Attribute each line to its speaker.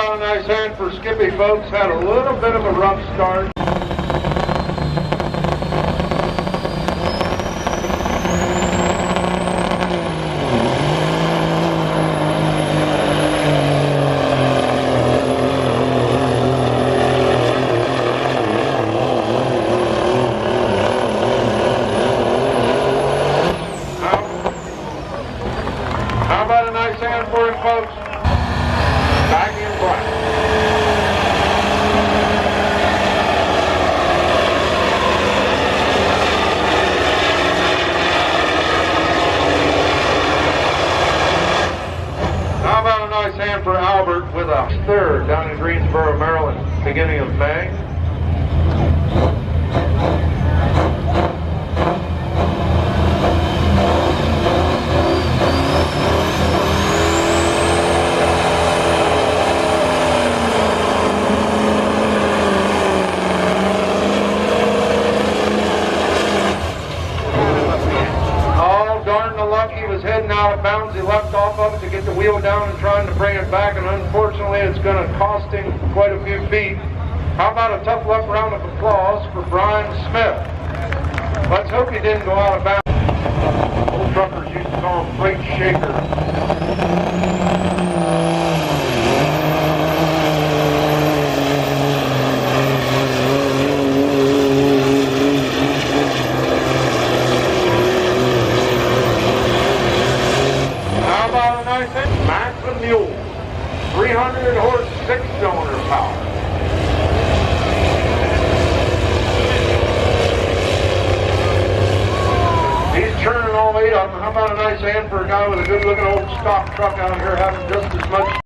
Speaker 1: about a nice hand for Skippy, folks? Had a little bit of a rough start. How about a nice hand for him, folks? Back in black. How about a nice hand for Albert with a third down in Greensboro, Maryland, beginning of May. He was heading out of bounds. He left off of it to get the wheel down and trying to bring it back, and unfortunately it's going to cost him quite a few feet. How about a tough luck round of applause for Brian Smith? Let's hope he didn't go out of bounds. Old truckers used to call him Freight Shaker. Mule, 300 horse, 6-cylinder power. He's churning all 8 of them. How about a nice hand for a guy with a good looking old stock truck out here having just as much